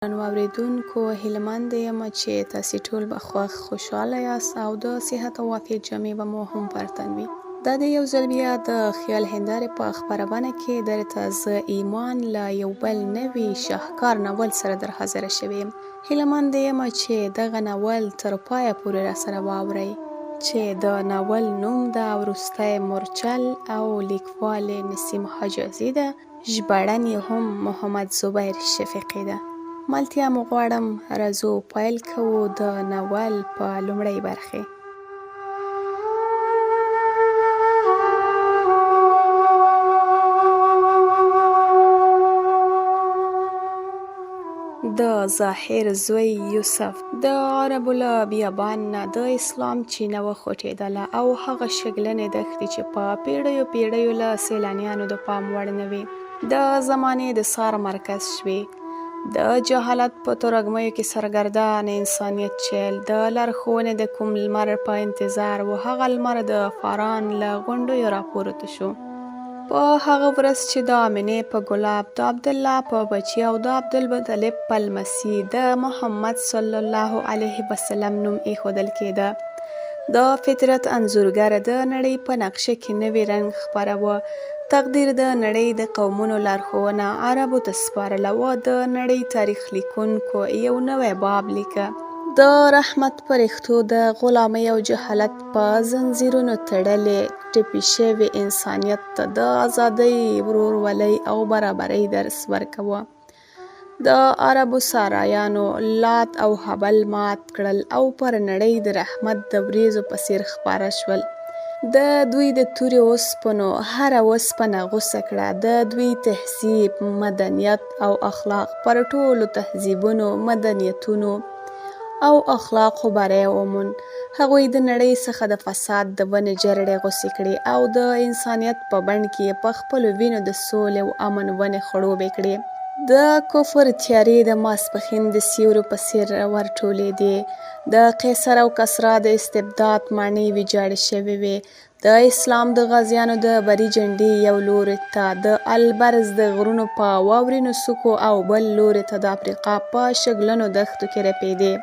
درنو اورېدونکو، هیلهمنده یم چې تاسې ټول به خوشحاله یاست او د صحت او عافیت جامې به مو هم پر تن وي. دا د یو ځل بیا د خیال هندارې په خپرونه کې درته زه ایمان له یو بل نوي شاهکار ناول سره در حاضره شوې یم. هیلهمنده یم چې دغه ناول تر پایه پورې راسره واورئ، چې د ناول نوم د وروستی مورچل او لیکوال نسیم حجازي ده، ژباړن یې هم محمد زبیر شفیقي ده. ملتیا مو غواړم، راځو پیل کوو د ناول په لومړۍ برخې. د ظاهر زوی یوسف د عربو له بیابان نه د اسلام چینه وخوټېدله او هغه شګلنې دښتې چې په پیړیو پیړیو له سیلانیانو د پام وړ نه وې د زمانې د څار مرکز شوې. د جهالت په تورږمیو کې سرګردان انسانیت چیل د لارښوونې د کوم لمر په انتظار و. هغه لمر د فاران له غونډیو راپورته شو په هغه ورځ چې د آمنې په ګلاب، د عبدالله په بچي او د عبدالمطلب په لمسي د محمد صلی الله علیه وسلم نوم ایښودل کېده. د فطرت انځورګر د نړۍ په نقشه کې نوی رنګ خپراوه. تقدیر د نړۍ د قومونو لارښوونه عربو ته سپارله وه. د نړۍ تاریخ لیکونکو یو نوی باب لیکه. د رحمت پرښتو د غلامۍ او جهالت په زنځیرونو تړلې ټپي شوي انسانیت ته د ازادۍ، ورورولۍ او برابرۍ درس ورکوه. د عربو سارایانو لات او هبل مات کړل او پر نړۍ د رحمت د وریځو په څیر خپاره شول. د دوی د تورې اوسپنو هره اوسپنه غوڅه کړه. د دوی تهذیب، مدنیت او اخلاق پر ټولو تهذیبونو، مدنیتونو او اخلاقو بری وموند. هغوی د نړۍ څخه د فساد د ونې جرړې غوڅې کړې او د انسانیت په بڼ کې په خپلو وینو د سولې او امن ونې خړوبې کړې. د کفر تیارې د ماسپښین د سیورو په څیر ورټولېدې. د قیصر او کسرا د استبداد ماڼۍ ویجاړې شوې وې. د اسلام د غازیانو د بري جنډې یو لوري ته د البرز د غرونو په واورینو څوکو او بل لوري ته د افریقا په شګلنو دښتو کې رپېدې.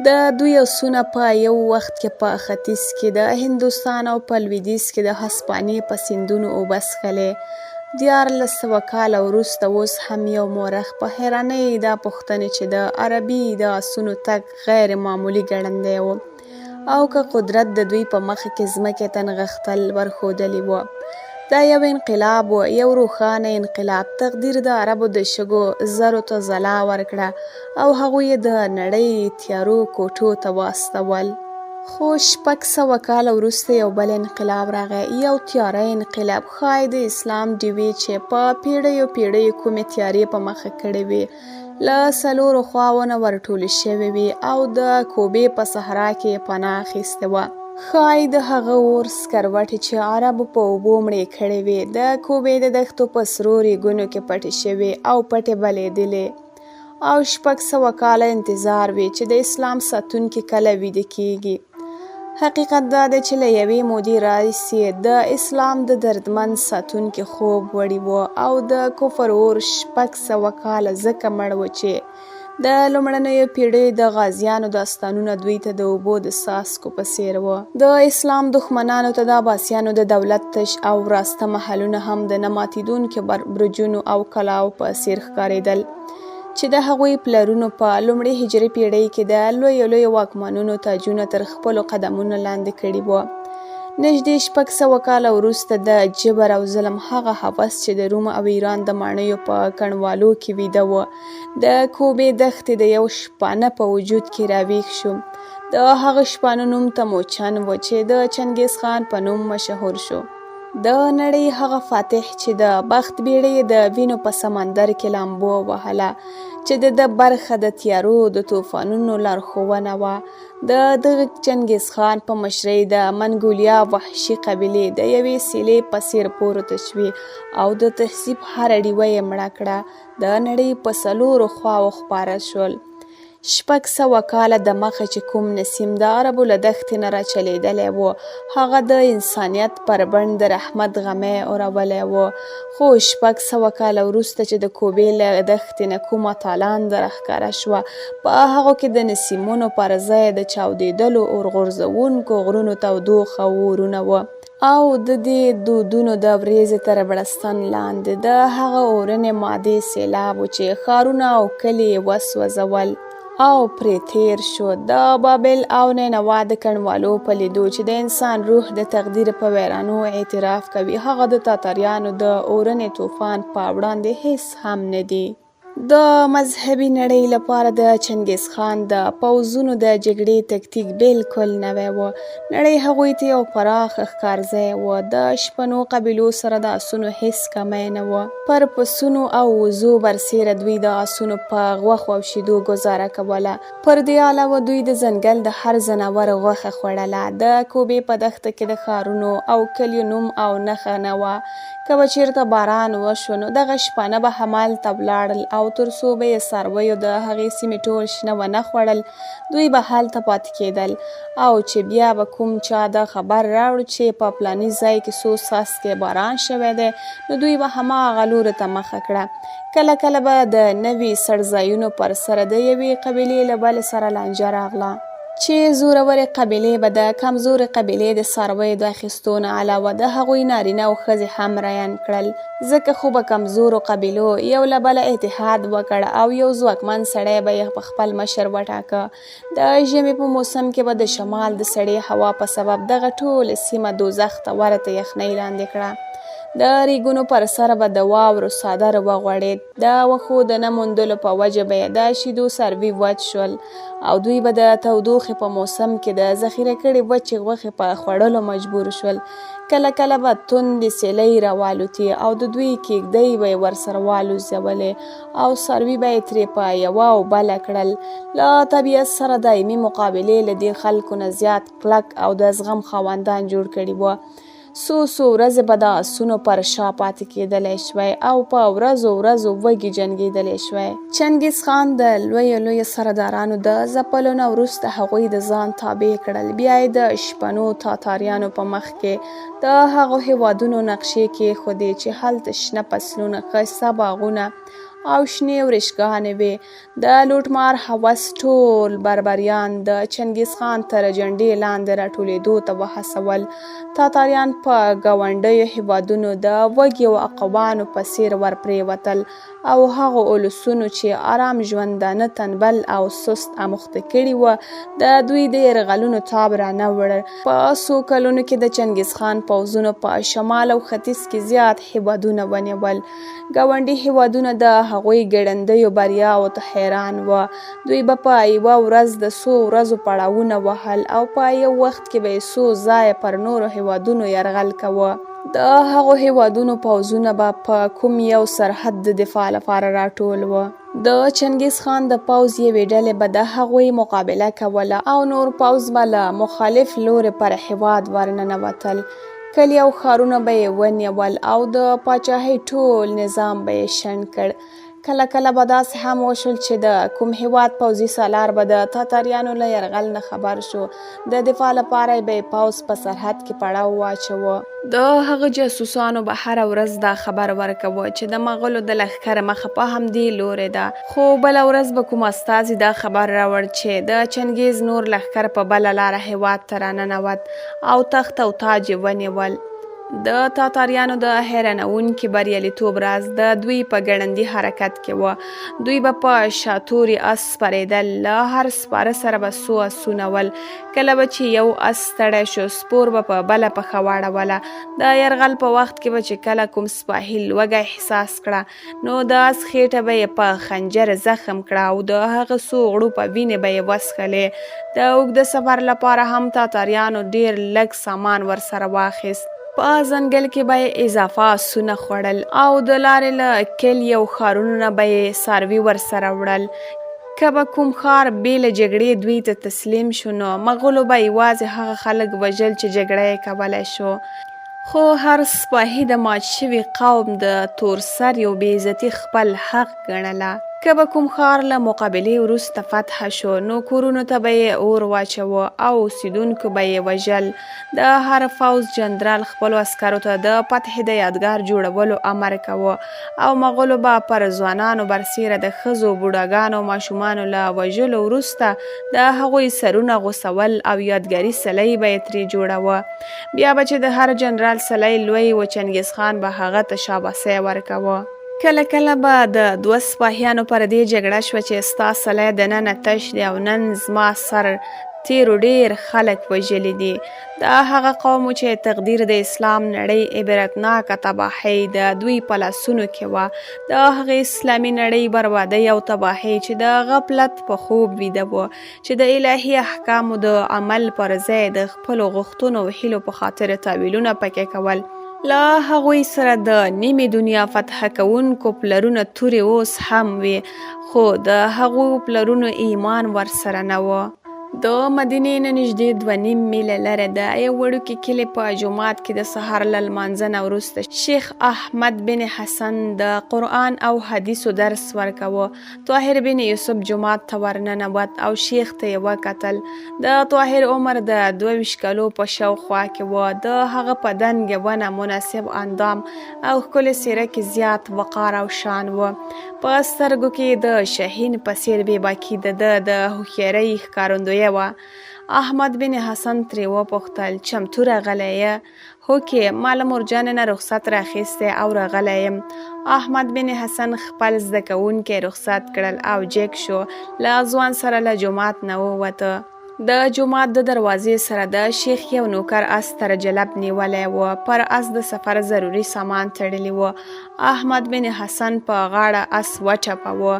د دوی آسونه په یو وخت کې په ختیځ کې د هندوستان او په لویدیځ کې د هسپانیې په سیندونو اوبه څښلې. 1400 کاله وروسته اوس هم یو مورخ په حیرانۍ دا پوښتنې چې د عربي د آسونو تګ غیر معمولي ګڼلی و او که قدرت د دوی په مخ کې ځمکې ته نغښتل ورښودلي وه. دا یو انقلاب و، یو روښانه انقلاب. تقدیر د عربو د شګو زرو ته ځلا ورکړه او هغوی د نړۍ تیارو کوټو ته واستول. خو 600 کاله وروسته یو بل انقلاب راغی، یو تیاره انقلاب. ښایي د اسلام ډیوې چې په پیړیو پیړیو کومې تیارې په مخه کړې وې له 4 خواوو نه ورټولې شوې وې او د کوبې په صحرا کې پناه اخیستې وه. ښایي د هغه اور سکروټې چې عربو په اوبو مړې کړې وې د کوبې د دښتو په سرو ریګونو کې پټې شوې او پټې بلېدلې. او 600 کاله انتظار وي چې د اسلام ساتونکي کله ویده کېږي. حقیقت دا دی چې له یوې مودې راهیسې د اسلام د دردمن ساتونکي خوب وړی و او د کفر اور 600 کاله ځکه مړ و چې د لومړنیو پیړیو د غازیانو داستانونه دوی ته د اوبو د څاڅکو په څیر وه. د اسلام دښمنانو ته د عباسیانو د دولت تش او راسته محلونه هم د نه ماتېدونکو برجونو او کلاو په څیر ښکارېدل چې د هغوی پلرونو په لومړۍ هجري پیړۍ کې د لویو واکمنانو تاجونه تر خپلو قدمونو لاندې کړي وو. نږدې 600 کاله وروسته د جبر او ظلم هغه هوس چې د روم او ایران د ماڼیو په کنډوالو کې ویده و د کوبې دښتې د یو شپانه په وجود کې راویښ شو. د هغه شپانه نوم تموچن و چې د چنګیز خان په نوم مشهور شو. د نړۍ هغه فاتح چې د بخت بیړۍ د وینو په سمندر کې لامبو وهله، چې د برخه د تیارو د طوفانونو لارښوونه وه. د دغه چنګیز خان په مشرۍ د منګولیا وحشي قبیلې د یوې سیلې په څیر پورته شوې او د تهذیب هره ډیوه یې مړه کړه. د نړۍ په 4 خواوو خپاره شول. 600 کاله د مخه چې کوم نسیم د عربو له دښتې نه راچلېدلی و، هغه د انسانیت پر بڼ د رحمت غمی اورولی و. خو 600 کاله وروسته چې د کوبې له دښتې نه کومه تالانده راښکاره شوه، په هغو کې د نسیمونو پر ځای د چاودېدلو اورغورځوونکو غرونو تودوخه اورونه وه، او د دې دودونو د وریځې تر بړستن لاندې د هغه اورنې مادې سیلاب و چې ښارونه او کلي یې وسوځول او پرې تیر شو. د بابل او نینوا د کنډوالو په لیدو چې د انسان روح د تقدیر په ویرانو اعتراف کوي، هغه د تاتاریانو د اورنې طوفان په وړاندې هیڅ هم نه دي. د مذهبي نړۍ لپاره د چنګیز خان د پوځونو د جګړې تکتیک بالکل نوی و. نړۍ هغوی ته یو پراخ ښکارځای و. د شپنو قبیلو سره د آسونو هیڅ کمی نه و. پر پسونو او وزو برسیره دوی د آسونو په غوښو او شیدو ګزاره کوله. پر دې علاوه دوی د ځنګل د هر ځناور غوښه خوړله. د کوبې په دښته کې د ښارونو او کلیو نوم او نښه نه وه. که به چېرته باران وشو نو دغه شپانه به همالته ولاړل، او تر څو به یې څارویو د هغې سیمې ټول شنه ونه خوړل، دوی به هلته پاتې کېدل. او چې بیا به کوم چا دا خبر راوړ چې په فلاني ځای کې څو څاڅکي باران شوی دی، نو دوی به هماغه لوري ته مخه کړه. کله کله به د نوي څړځایونو پر سره د یوې قبیلې له بلې سره لانجه راغله، چې زورورې قبیلې به د کمزورې قبیلې د څارویو د اخیستو نه علاوه د هغوی نارینه او ښځې هم ریان کړل. ځکه خو به کمزورو قبیلو یو له بله اتحاد وکړ او یو ځواکمن سړی به یې په خپل مشر وټاکه. د ژمي په موسم کې به د شمال د سړې هوا په سبب دغه ټوله سیمه دوزخ ته ورته یخنۍ لاندې کړه. د ریګونو پر سر به د واورو څادر وغوړېد. د وښو د نه موندلو په وجه به یې د شیدو څاروي وچ شول، او دوی به د تودوخې په موسم کې د ذخیره کړې وچې غوښې په خوړلو مجبور شول. کله کله به توندې سیلۍ راوالوتې او د دوی کیږدۍ به یې ورسره والوځولې، او څاروي به یې ترې په یوه او بله کړل. له طبیعت سره دایمي مقابلې له دې خلکو نه زیات کلک او د زغم خاوندان جوړ کړي وه. څو ورځې به د آسونو پر شا پاتې کېدلی شوی او په ورځو وږي جنګېدلی شوی. چنګیز خان د لویو سردارانو د ځپلو نه وروسته هغوی د ځان تابع کړل. بیا یې د شپنو تاتاریانو په مخ کې د هغو هېوادونو نقشې کېښودې چې هلته شنه فصلونه، ښایسته باغونه او شنې ورشګانې وې. د لوټمار هوس ټول بربریان د چنګیز خان تر جنډې لاندې راټولېدو ته وهڅول. تاتاریان په ګاونډیو هېوادونو د وږیو عقابانو په څېر ورپرېوتل، او هغو اولسونو چې آرام ژوندانه تنبل او سست اموخته کړي وه، د دوی د یرغلونو تاب رانه وړ. په څو کلونو کې د چنګیز خان پوځونو په شمال او ختیځ کې زیات هېوادونه ونیول. ګاونډي هېوادونه د هغوی ګړندیو بریاوو ته حیران وه. دوی به په یوه ورځ د څو ورځو پړاوونه وهل، او په یو وخت کې به یې څو ځایه پر نورو هېوادونو یرغل کوه. د هغو هېوادونو پوځونه به په کوم یو سرحد د دفاع لپاره راټول وه. د چنګیز خان د پوځ یوې ډلې به د هغوی مقابله کوله، او نور پوځ به له مخالف لورې پر هېواد ورننوتل. کلي او ښارونه به یې ونیول، او د پاچاهۍ ټول نظام به یې شنډ کړ. کله کله به داسې هم وشول چې د کوم هېواد پوځي سالار به د تاتاریانو له یرغل نه خبر شو. د دفاع لپاره به یې پوځ په سرحد کې پړاو واچوه. د هغه جاسوسانو به هره ورځ دا خبر ورکوه چې د مغولو د لښکر مخه په همدې لورې ده. خو بله ورځ به کوم استازي دا خبر راوړ چې د چنګیز نور لښکر په بله لاره هېواد ته راننوت او تخت او تاج یې ونیول. د تاتاریانو د حیرانوونکي بریالیتوب راز د دوی په ګړندي حرکت کې و. دوی به په شاتوري اس سپرېدل. له هر سپاره سره به څو اسونه ول. کله به چې یو اس ستړی شو، سپور به په بله پښه واړوله. د یرغل په وخت کې به چې کله کوم سپاهي لوږه احساس کړه، نو د اس خېټه به یې په خنجر زخم کړه، او د هغه څو غړو په وینې به یې وڅښلې. د اوږده سفر لپاره هم تاتاریانو ډېر لږ سامان ورسره واخیست. په ځنګل کې به یې اضافه اسونه خوړل، او د لارې له کلي او ښارونو نه به یې څاروي ورسره وړل. که به کوم ښار بې له جګړې دوی ته تسلیم شو، نو مغولو به یوازې هغه خلک وژل چې جګړه یې کولی شو. خو هر سپاهي د مات شوي قوم د تور سر یو بې عزتي خپل حق ګڼله. که به کوم ښار له مقابلې وروسته فتح شو نو کورونو ته به یې اور واچوه او اوسیدونکو به یې وژل. د هر پوځ جنرال خپلو عسکرو ته د فتح د یادګار جوړولو امر کوه او مغولو به پر ځوانانو برسیره د ښځو، بوډاګانو، ماشومانو له وژلو وروسته د هغوی سرونه غوڅول او یادګاري سلۍ به یې ترې جوړوه. بیا به چې د هر جنرال سلۍ لوی و چنګیز خان به هغه ته شاباسي ورکوه. کله کله به د 2 سپاهیانو پر دې جګړه شوه چې ستا سلی دننه تش دی او نن زما سر تیرو ډیر خلک وژلي دي. دا هغه قوم چې تقدیر د اسلام نړۍ عبرتناکه تباهۍ د دوی په لاسونو کې وه. د هغې اسلامي نړۍ بربادۍ او تباهۍ چې د غفلت په خوب ویده وه، چې د الهي احکامو د عمل پر ځای د خپلو غوښتنو او هیلو په خاطر تاویلونه پکې کول. له هغوی سره د نیمې دنیا فتح کوونکو پلرونه تورې اوس هم وي، خو د هغو پلرونو ایمان ورسره نه و. د مدینې نه نږدې 2.5 میله لرې د یو وړوکي کلي په جومات کې د سهار له لمانځه نه وروسته شیخ احمد بن حسن د قرآن او حدیثو درس ورکوه. طاهر بن یوسف جومات ته ورننوت او شیخ ته یې وکتل. د طاهر عمر د 22 کالو په شاوخوا کې و. د هغه په دنګ ونه، مناسب اندام او ښکلې څېره کې زیات وقار او شان و. په سترګو کې د شاهین په څېر بې باکي د هوښیارۍ ښکارندویه وه. احمد بن حسن ترې وپوښتل چمتو راغلی یې؟ هوکې، ما له مورجانې نه رخصت راخیستی او راغلی یم. احمد بن حسن خپل زده کوونکي رخصت کړل او جګ شو. له ځوان سره له جومات نه ووته. د جومات د دروازې سره د شیخ یو نوکر اس تر جلب نیولی و. پر اس د سفر ضروري سامان تړلی و. احمد بن حسن په غاړه اس وچپوه.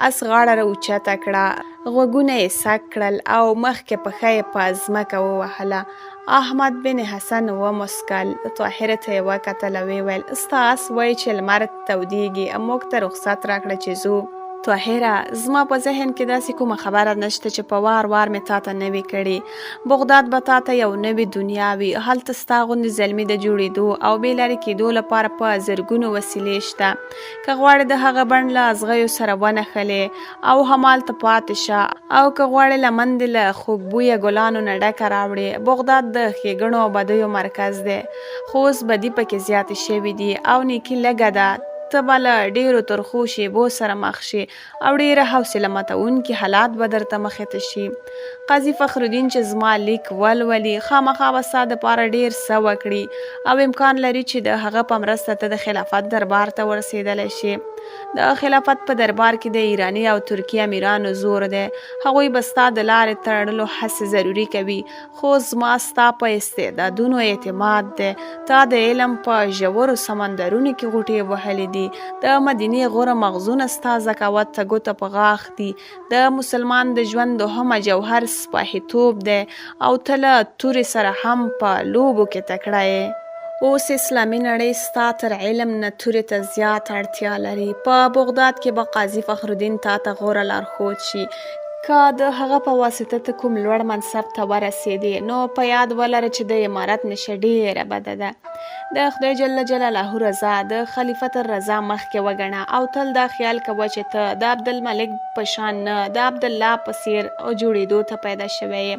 اس غاړه راوچته کړه، غوږونه یې سک کړل او مخکې پښه یې په ځمکه ووهله. احمد بن حسن وموسکل. طاهر ته یې وکتل او ویې ویل ستا اس وایي چې لمر تودیږي، موږ ته رخصت راکړه چې ځو. طاهره، زما په ذهن کې داسې کومه خبره نشته چې په وار وار مې تاته نوي کړي. بغداد به تاته یو نوې دنیا وي. هلته ستا غوندې زلمي د جوړېدو او بې لارې کېدو لپاره په زرګونو وسیلې شته. که غواړې د هغه بڼ له ازغیو سره ونښلې او همالته پاتې شه، او که غواړې لمندې له خوږبویه ګلانو نه ډکه راوړې. بغداد د ښېګڼو او بدیو مرکز دی، خو اوس بدي پکې زیاتې شوي دي او نیکي لږه ده. ته به له ډېرو ترخو شیبو سره مخ شي او ډېره حوصله ماتونکي حالات به درته مخې ته شي. قاضي فخرالدین چې زما لیک ولولي خامخا به ستا دپاره ډېر څه وکړي او امکان لري چې د هغه په مرسته ته د خلافت دربار ته ورسېدلی شي. د خلافت په دربار کې د ایراني او ترکي امیرانو زور دی. هغوی به ستا د لارې تړلو هڅې ضروري کوي، خو زما ستا په استعدادونو اعتماد دی. تا د علم په ژورو سمندرونو کې غوټې وهلې دي. د مدینې غوره مغزونه ستا ذکاوت ته ګوته په غاښ دي. د مسلمان د ژوند دوهمه جوهر سپاهیتوب دی او ته له تورې سره هم په لوبو کې تکړه یې. اوس اسلامي نړۍ ستا تر علم نه تورې ته زیات اړتیا لري. په بغداد کې به قاضي فخرالدین تا ته غوره لارښود شي. که د هغه په واسطه ته کوم لوړ منصب ته ورسېدې نو په یاد ولره چې د امارت نشه ډېره بده ده. د خدای جل جلاله رضا د خلیفت الرضا مخکې وګڼه او تل دا خیال کوه چې ته د عبدالملک په شان نه د عبدالله په څېر جوړېدو ته پیدا شوی یې.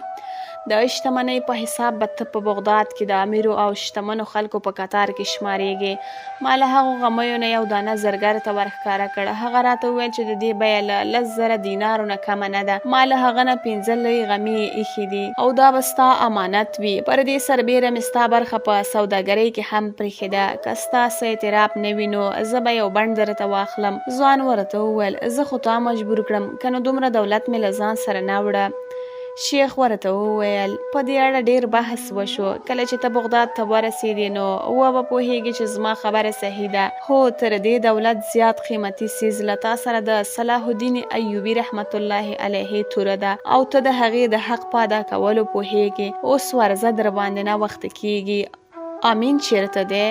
د شتمنۍ په حساب به ته په بغداد کې د امیرو او شتمنو خلکو په قطار کې شمارېږې. ما له هغو غمیو نه یو دانه زرګر ته ورښکاره کړه. هغه راته وویل چې د دې بیه له 10,000 دینارو نه کمه نه ده. ما له هغه نه 15 لوی غمي ایښي دي او دا به ستا امانت وي. پر دې سربیره مې ستا برخه په سوداګرۍ کې هم پرېښې ده. که ستا څه اعتراف نه وي نو زه به یو بڼ درته واخلم. ځوان ورته وویل زه خو تا مجبور کړم، که نو دومره دولت مې له ځان سره نه وړه. شیخ ورته وویل په دې اړه ډېر بحث وشو. کله چې ته بغداد ته ورسېدې نو وبه پوهېږې چې زما خبره صحیح ده. هو، تر دې دولت زیات قیمتي څیز له تا سره د صلاح الدین ایوبي رحمت الله علیه توره ده او ته د هغې د حق په ادا کولو پوهېږې. اوس ورځه در باندې نه وخته کېږي. امین چېرته دی؟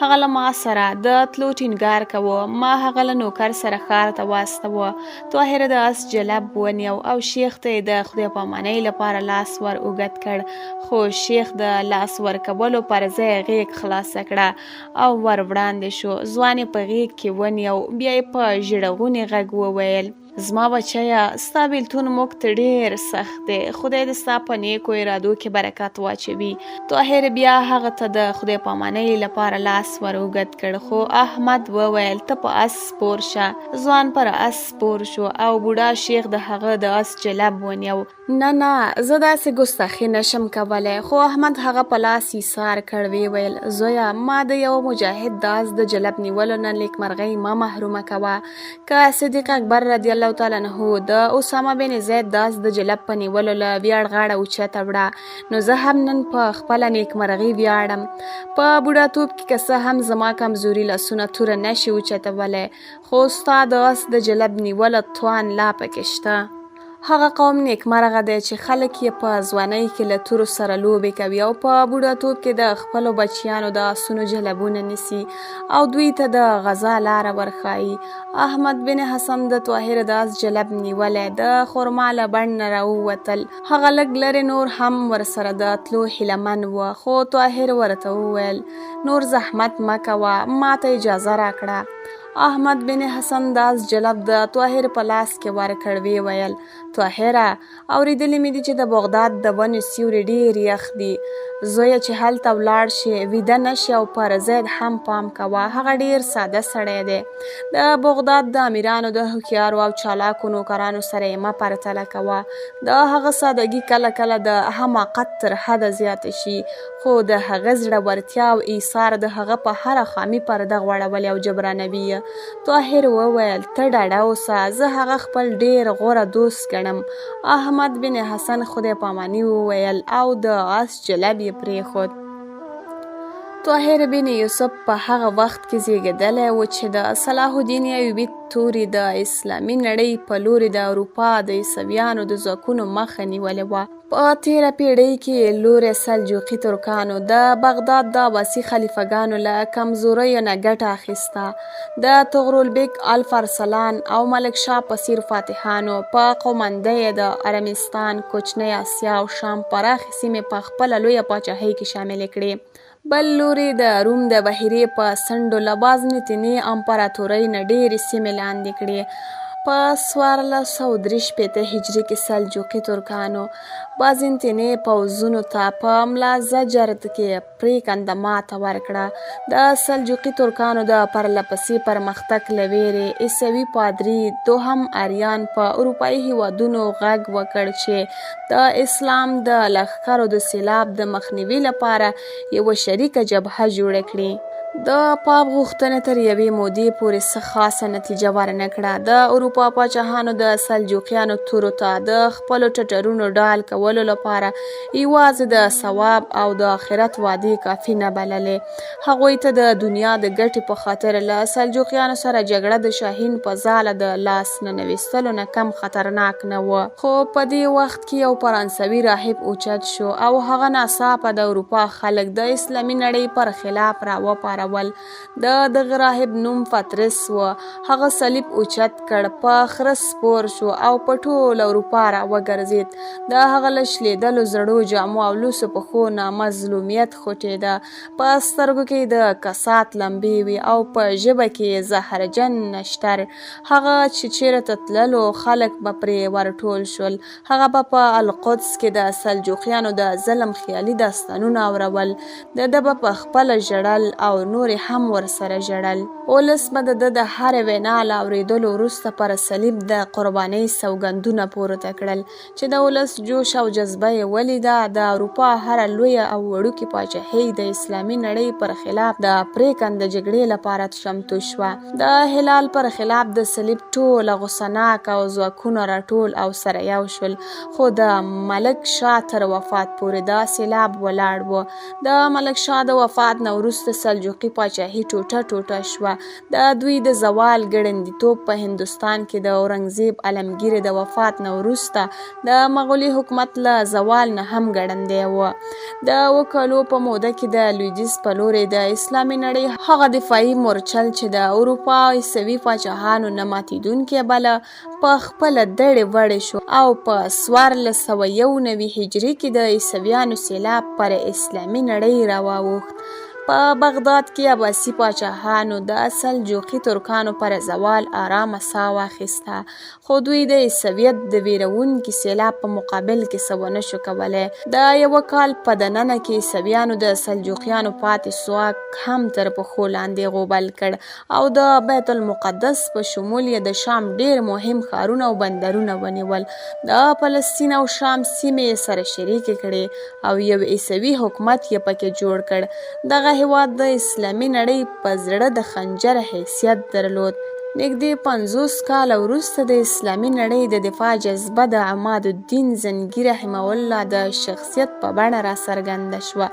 هغه له ما سره د تلو ټینګار کوه. ما هغه له نوکر سره ښار ته واستوه. طاهره د اس جلب ونیو او شیخ ته یې د خدای پامانۍ لپاره لاس ور اوږد کړ، خو شیخ د لاس ورکولو پر ځای غیږ خلاصه کړه او ور وړاندې شو. ځوان یې په غیږ کې ونیو، بیا یې په ژړغوني غږ وویل: زما بچیه، ستا بیلتون موږ ته ډېر سخت دی. خدای دې ستا په نیکو ارادو کې برکت واچوي. طاهر بیا هغه ته د خدای پامانۍ لپاره لاس ور اوږد کړ، خو احمد وویل: ته په اس سپور شه. ځوان پر اس سپور شو او بوډا شیخ د هغه د اس جلب ونیو. نه زه داسې ګستاخي نشم کولی. خو احمد هغه په لاس ایسار کړ. ویې ویل: زویه، ما د یو مجاهد د اس د جلب نیولو نه نیکمرغۍ مه محرومه کوه. که صدیق اکبر رضی الله تعالی عنه د اسامه بن زید د اس د جلب په نیولو له ویاړ غاړه اوچته وړه، نو زه هم نن په خپله نیکمرغي ویاړم. په بوډاتوب کې که څه هم زما کمزوري لاسونه توره نشي اوچتولی، خو ستا د اس د جلب نیولو توان لا پکې شته. هغه قوم نیکمرغه دی چې خلک یې په ځوانۍ کې له تورو سره لوبې کوي او په بوډاتوب کې د خپلو بچیانو د اسونو جلبونه نیسي او دوی ته د غذا لاره ورښایي. احمد بن حسن د طاهر د اس جلب نیولی د خرما له بڼ نه راووتل. هغه لږ لرې نور هم ورسره د تلو هیله من و، خو طاهر ورته وویل: نور زحمت مه کوه، ما ته اجازه راکړه. احمد بن حسن د اس جلب د طاهر په لاس کې ورکړ. ویې ویل: طاهره، اورېدلي مې دي چې د بغداد د ونو سیوري ډېر یخ دي. زویه، چې هلته ولاړ شې، ویده نه شې او پر زید هم پام کوه. هغه ډېر ساده سړی دی. د بغداد د امیرانو د هوښیارو او چالاکو نوکرانو سره یې مه پرتله کوه. د هغه سادګي کله کله د حماقت تر حده زیاته شي، خو د هغه زړورتیا او ایثار د هغه په هره خامي پرده غوړولې او جبرانوي. طاهر وویل: ته ډاډه اوسه، زه هغه خپل ډېر غوره دوست ګڼم. احمد بن حسن خدای پاماني وویل او د اس جلب یې پرېښود. طاهر بن یوسف په هغه وخت کې زیږېدلی و چې د صلاح الدین ایوبي توري د اسلامي نړۍ په لوري د اروپا د عیسویانو د ځواکونو مخه نیولې وه. په تېره پیړۍ کې لوري سلجوقي ترکانو د بغداد د عباسي خلیفګانو له کمزوریو نه ګټه اخیسته. د طغرالبیګ الفارسلان او ملک شاه په څېر فاتحانو په قومندۍ د ارمنستان، کوچنۍ اسیا او شام پراخې سیمې په خپله لویه پاچاهۍ کې شاملې کړې. بل لوري د روم د بحیرې په څنډو له بازنطیني امپراتورۍ نه ډېرې سیمې لاندې کړې. په 1463 هجري کې سلجوقي ترکانو بازنطیني پوځونو ته په ملا زجرد کې پرېکنده ماته ورکړه. د سلجوقي ترکانو د پرلهپسې پرمختګ له ویرې عیسوي پادري دوهم اریان په اروپایي هیوادونو غږ وکړ چې د اسلام د لښکرو د سیلاب د مخنیوي لپاره یوه شریکه جبهه جوړه کړي. د پاپ غوښتنې تر یوې مودې پورې څه خاصه نتیجه ورنه کړه. د اروپا پاچاهانو د سلجوقیانو تورو ته د خپلو ټټرونو ډال کولو لپاره یوازې د ثواب او د آخرت وعدې کافي نه بللې. هغوی ته د دنیا د ګټې په خاطر له سلجوقیانو سره جګړه د شاهین په ځاله د لاس ننویستلو نه کم خطرناک نه وه. خو په دې وخت کې یو فرانسوي راهب اوچت شو او هغه ناڅاپه د اروپا خلک د اسلامي نړۍ پر خلاف راوپارول. د دغه راهب نوم پطرس و. هغه صلیب اوچت کړ، په خره سپور شو او په ټول اروپا را وګرځېد. د هغه له شلېدلو زړو جامو او لوڅو پښو نه مظلومیت خوټېده. په سترګو کې د کسات لمبې وې او په ژبه کې زهرجن نشتر. هغه چې چېرته تللو خلک به پرې ورټول شول. هغه به په القدس کې د سلجوقیانو د ظلم خیالي داستانونه اورول. د ده به په خپله ژړل او نورې هم ورسره ژړل. ولس به د ده د هرې وینا له اورېدلو وروسته پر صلیب د قربانۍ سوګندونه پورته کړل. چې د ولس جوش او جذبه یې ولیده، د اروپا هره لویه او وړوکې پاچاهۍ د اسلامي نړۍ پر خلاف د پرېکنده جګړې لپاره چمتو شوه. د هلال پر خلاف د صلیب ټوله غوسناک او ځواکونه راټول او سره یو شول. خو د ملک شاه تر وفات پورې دا سیلاب ولاړ و. د ملک شاه د وفات نه وروسته سلجوقي سلجوقي پاچاهي ټوټه ټوټه شوه. د دوی د زوال ګړندیتوب په هندوستان کې د اورنګزیب عالمګیر د وفات نه وروسته د مغولي حکومت له زوال نه هم ګړندی و. د 7 کالو په موده کې د لویدیځ په لوري د اسلامي نړۍ هغه دفاعي مورچل چې د اروپا عیسوي پاچاهانو نه ماتېدونکی بله په خپله دړې وړې شو او په 1491 هجري کې د عیسویانو سیلاب پر اسلامي نړۍ راواوښت. په بغداد کې عباسي پاچاهانو د سلجوقي ترکانو پر زوال آرامه ساه واخیسته، خو دوی د عیسویت د ویرونکي سیلاب په مقابل کې څه ونه شو کولی. د 1 کال په دننه کې عیسویانو د سلجوقیانو پاتې ځواک هم تر پښو لاندې غوبل کړ او د بیت المقدس په شمول یې د شام ډېر مهم ښارونه او بندرونه ونیول. د فلسطین او شام سیمې سره شریکې کړې او یو عیسوي حکومت یې پکې جوړ کړ. دغه هیواد د اسلامي نړۍ په زړه د خنجر حیثیت درلود. نږدې 50 کاله وروسته د اسلامي نړۍ د دفاع جذبه د عماد الدین زنګي رحمه الله د شخصیت په بڼه راڅرګنده شوه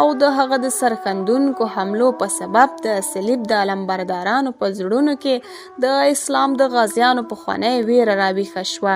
او د هغه د سرښندونکو حملو په سبب د صلیب د علمبردارانو په زړونو کې د اسلام د غازیانو پخوانۍ ویره راویښه شوه.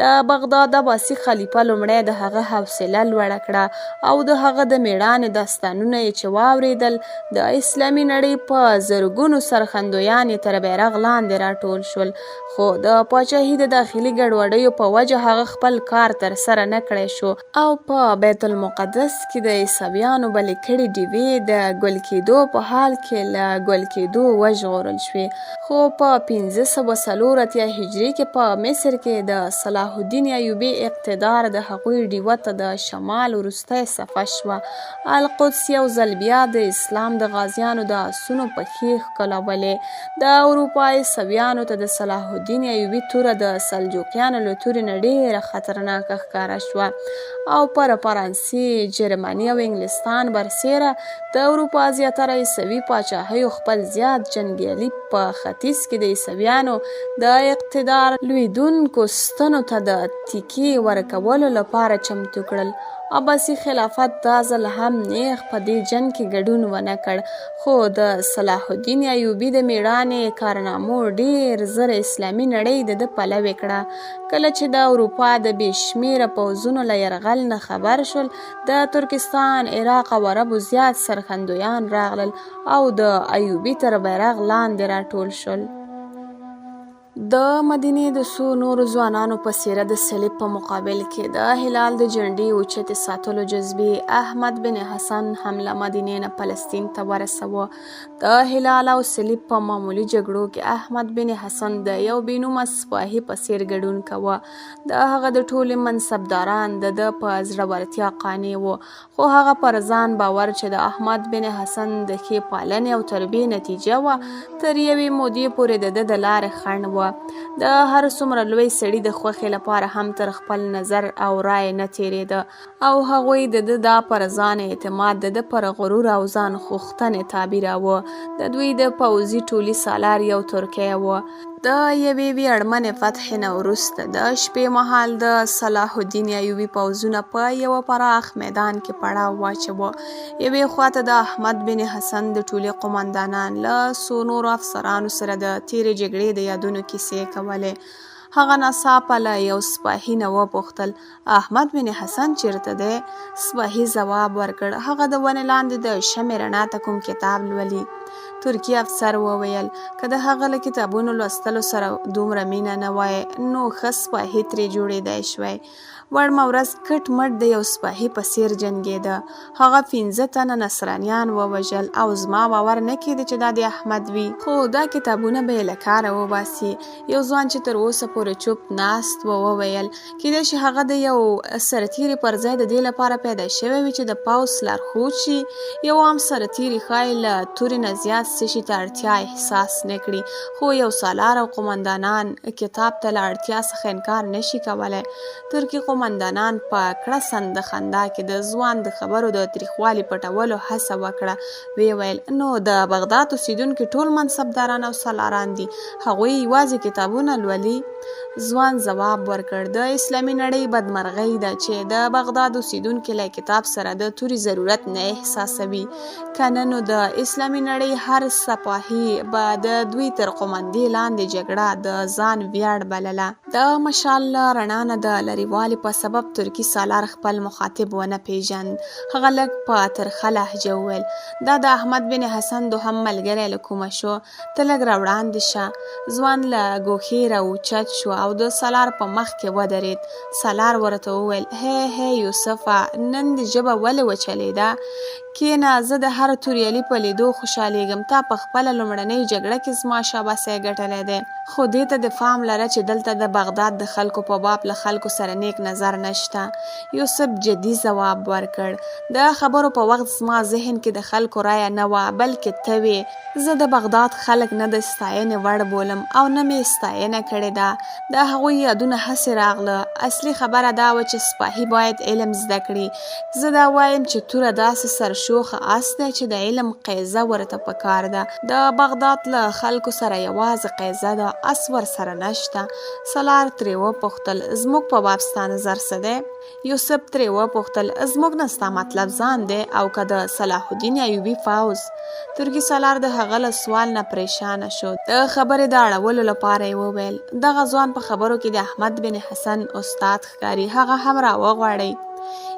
د بغداد عباسي خلیفه لومړی د هغه حوصله لوړه کړه او د هغه د میړانې داستانونه یې چې واورېدل، د اسلامي نړۍ په زرګونو سرخندویان یې تر بیرغ لاندې راټول شول. خو د پاچاهي د داخلي ګډوډیو په وجه هغه خپل کار تر سره نه کړی شو او په بیت المقدس کې د عیسویانو بلې کړي ډیوې د ګل کېدو په حال کې له ګل کېدو وژغورل شوې. خو په 1584 هجري کې په مصر کې د صلاح الدین ایوبي اقتدار د هغوی ډیوه ته د شمال وروستی صفحه شوه. القدس یو ځل بیا د اسلام د غازیانو د آسونو پښې ښکلولې. د اروپا عیسویانو ته د صلاح الدین ایوبي توره د سلجوقیانو له تورې نه ډېره خطرناکه ښکاره شوه او پر فرانسې، جرمني او انګلستان برسیره د اروپا زیاتره عیسوي پاچاهیو خپل زیات جنګیالي په ختیځ کې د عیسویانو د اقتدار لویدونکو ستنو ته د تیکې ورکولو لپاره چمتو کړل. عباسي خلافت دا ځل هم نیغ په دې جنګ کې ګډون ونه کړ، خو د صلاح الدین ایوبي د میړانې کارنامو ډېر زر اسلامي نړۍ د ده پلوي کړه. کله چې د اروپا د بې شمېره پوځونو له یرغل نه خبر شول، د ترکستان، عراق او عربو زیات سرخندویان راغلل او د ایوبي تر بیرغ لاندې راټول شول. د مدینې د څو نورو ځوانانو په څېره د صلیب په مقابل کې د هلال د جنډې اوچتې ساتلو جذبې احمد بن حسن هم له مدینې نه فلسطین ته ورسوه. د هلال او صلیب په معمولي جګړو کې احمد بن حسن د یو بېنومه سپاهي په څېر ګډون کوه. د هغه د ټولې منصبداران د ده په زړورتیا قانع وو، خو هغه پر ځان باور چې د احمد بن حسن د ښې پالنې او تربیې نتیجه وه تر یوې مودې پورې د ده د لارې خنډ وه. د هر څومره لوی سړي د خوښې لپاره هم تر خپل نظر او رای نه تېرېده او هغوی د ده دا پر ځان اعتماد د ده پر غرور او ځان خوښتنې تعبیراوه. د دوی د پوځي ټولي سالار یو ترکی و. د یوې ویاړمنې فتحې نه وروسته د شپې مهال د صلاح الدین ایوبي پوځونه په یوه پراخ میدان کې پړاو واچوه. یوې خواته د احمد بن حسن د ټولي قمندانان له څو نورو افسرانو سره د تېرې جګړې د یادونو کیسې کولې. هغه ناڅاپه له یو سپاهي نه وپوښتل احمد بن حسن چیرته دی؟ سپاهي ځواب ورکړ هغه د ونې لاندې د شمعې رڼا ته کوم کتاب لولي. ترکی افسر وویل که د هغه له کتابونو لوستلو سره دومره مینه نه وای نو ښه سپاهي ترې جوړېدای شوی. وړمه ورځ کټ مټ د یو سپاهي په څېر جنګېده. هغه 15 تنه نصرانیان ووژل او زما باور نه کېده چې دا د احمد وي، خو دا کتابونه به یې له کاره وباسي. یو ځوان چې تر اوسه پورې چوپ ناست و وویل کېدای شي هغه د یو سرتیري پر ځای د دې لپاره پیدا شوی وي چې د پوځ لارښود شي. یو عام سرتیري ښایي له تورې نه زیات څه شي ته اړتیا احساس نه کړي، خو یو سالار او قمندانان کتاب ته له اړتیا څخه انکار نشي کولی. ترکي قمندانان په کړه سنده خندا کې د ځوان د خبرو د تریخوالي پټولو هڅه وکړه. ویې ویل نو د بغداد اوسیدونکي ټول منصبداران او سالاران دي، هغوی یوازې کتابونه لولي؟ ځوان ځواب ورکړ د اسلامي نړۍ بدمرغۍ ده چې د بغداد اوسیدونکي له کتاب سره د توري ضرورت نه احساسوي، کنه نو د اسلامي نړۍ هر سپاهي به د دوی تر قومندې لاندې جګړه د ځان ویاړ بلله. د مشال له رڼا نه د لرېوالي په سبب ترکي سالار خپل مخاطب ونه پیژند. هغه لږ په ترخه لهجه وویل دا د احمد بن حسن دوهم ملګری له کومه شو، ته لږ راوړاندې شه. ځوان له ګوښې راوچت شو او د سالار په مخ کې ودرېد. سالار ورته وویل هی یوسفه، نن دې ژبه ولې وچلېده؟ کینه، زه د هر توریالي په لیدو خوشحالیږم. تا په خپله لومړنۍ جګړه کې زما شاباسی ګټلی دی، خو دې ته د فام لره چې دلته د بغداد د خلکو په باب له خلکو سره نیک نظر نشته. یوسف جدي ځواب ورکړ د خبرو په وخت زما ذهن کې د خلکو رایه نه وه بلکې ته وې. زه د بغداد خلک نه د ستاینې وړ بولم او نه مې ستاینه کړې ده. د هغوی یادونه هسې راغله. اصلي خبره دا وه چې سپاهي باید علم زده کړي. زه دا وایم چې توره داسې سرشوخه اس دی چې د علم قیزه ورته پکار ده. د بغداد له خلکو سره یوازې قیزه ده، اس ورسره نشته. سالار ترې وپوښتل زموږ په باب ستا نظر څه دی؟ یوسف ترې وپوښتل زموږ نه ستا مطلب ځان دی او که د صلاح الدین ایوبي فوز؟ ترکي سالار د هغه له سوال نه پریشانه شو. د خبرې د اړولو لپاره یې وویل دغه ځوان په خبرو کې د احمد بن حسن استاد ښکاري، هغه هم راوغواړئ.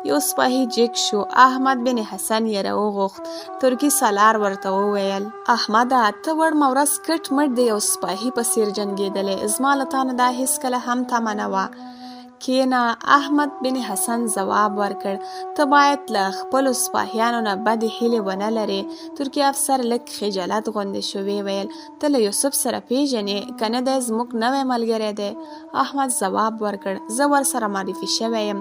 یو سپاهي جګ شو. احمد بن حسن یې راوغوښت. ترکي سالار ورته وویل احمده، ته وړمه ورځ کټ مټ د یو سپاهي په څېر جنګېدلی، زما له تا نه دا هېڅکله هم تمه نه وه. کینه. احمد بن حسن ځواب ورکړ ته باید له خپلو سپاهیانو نه بدې هیلې ونه لرې. ترکي افسر لږ خجالت غوندې شو. ویې ویل ته له یوسف سره پیژنې که نه دی زموږ نوی ملګری دی؟ احمد ځواب ورکړ زه ورسره معرفي شوی یم.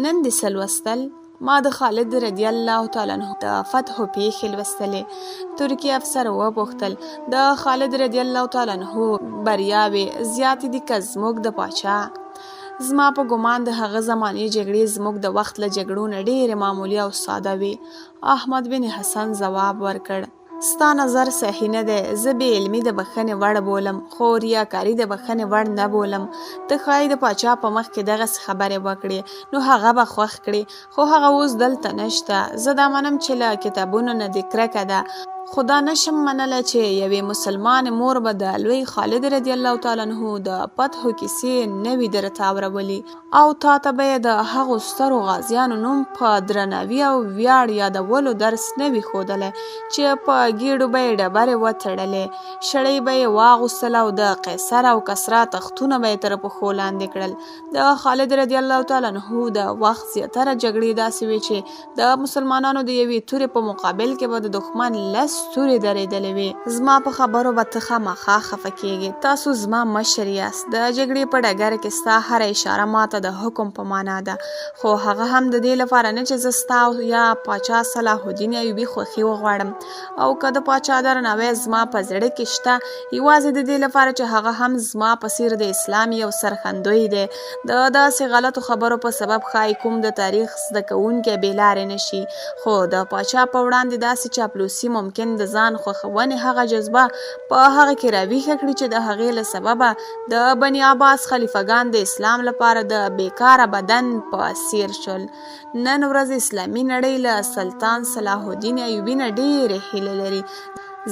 نن دې څه لوستل؟ ما د خالد رضی الله تعالی عنه د فتح پیښې لوستلې. ترکي افسر وپوښتل د خالد رضی الله تعالی عنه بریاوې زیاتې دي که زموږ د پاچا؟ زما په ګمان د هغه زمانې جګړې زموږ د وخت له جګړو نه ډېرې معمولي او ساده وي. احمد بن حسن ځواب ورکړ ستا نظر صحیح نه دی. زه بې علمي د بښنې وړ بولم خو ریاکاري د بښنې وړ نه بولم. ته ښایي د پاچا په مخ کې دغسې خبرې وکړې نو هغه به خوښ کړي، خو هغه اوس دلته نشته. زه دا منم چې له کتابونو نه دې کرکه ده، خو دا نشم منله چې یوې مسلمان مور به د لوی خالد رضی الله تعالی عنه د فتحو کیسې نه وي درته اورولي او تا ته به یې د هغو سترو غازیانو نوم په درناوي او ویاړ یادولو درس نه وي ښودلی چې په ګېډو به یې ډبرې وتړلې، شړۍ به یې واغوستل او د قیصر او کسرا تختونه به یې تر پښو لاندې کړل. د خالد رضی الله تعالی عنه د وخت زیاتره جګړې داسې وې چې د مسلمانانو د یوې تورې په مقابل کې به د دښمن لس تورې درېدلې وې. زما په خبرو به ته خامخا خفه کېږې. تاسو زما مشر یاست. د جګړې په ډګر کې ستا هره اشاره ماته د حکم په معنا ده، خو هغه هم د دې لپاره نه چې زه ستا یا پاچا صلاح الدین ایوبي خوښي وغواړم، او که د پاچا درناوی زما په زړه کې شته یوازې د دې لپاره چې هغه هم زما په څېر د اسلام یو سرخندوی دی. د داسې غلطو خبرو په سبب ښایي کوم د تاریخ زده کوونکی بې لارې نه شي، خو د پاچا په وړاندې داسې چاپلوسي ممکن د ځان خوښونې هغه جذبه په هغه کې راویښه کړي چې د هغې له سببه د بني عباس خلیفګان د اسلام لپاره د بیکاره بدن په څېر شول. نن ورځ اسلامي نړۍ له سلطان صلاح الدین ایوبي نه ډېرې هیلې لري،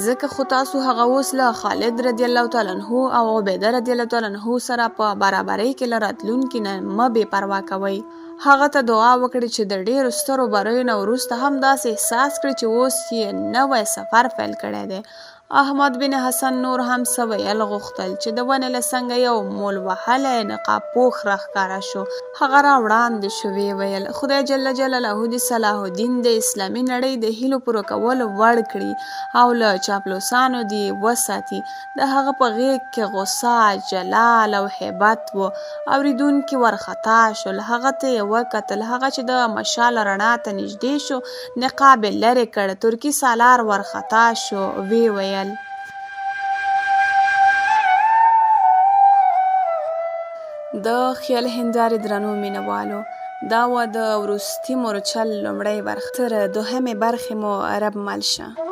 ځکه خو تاسو هغه اوس له خالد رضی الله تعالی عنه او عبیده رضی الله تعالی عنه سره په برابرۍ کې له راتلونکي نه مه بې پروا کوئ. هغه ته دعا وکړي چې د ډېرو سترو بریو نه وروسته هم داسې احساس کړي چې اوس یې نوی سفر پیل کړی دی. احمد بن حسن نور هم څه ویل غوښتل چې د ونې له څنګه یو مول وهلی نقاب پوښ راښکاره شو. هغه راوړاندې شو. ویې ویل خدای جل جلاله دې صلاح الدین د اسلامي نړۍ د هیلو پوره کولو وړ کړي او له چاپلوسانو دې وساتي. د هغه په غیږ کې غصه، جلال او هیبت و. اورېدونکي ورخطا شول. هغه ته یې وکتل. هغه چې د مشال رڼا ته نږدې شو نقاب یې لرې کړ. ترکي سالار ورخطا شو. ویې ویل د خیال هندارې درنو مینوالو، دا و د وروستي مورچل لومړۍ برخه. تر دوهمې برخې مو رب مل شه.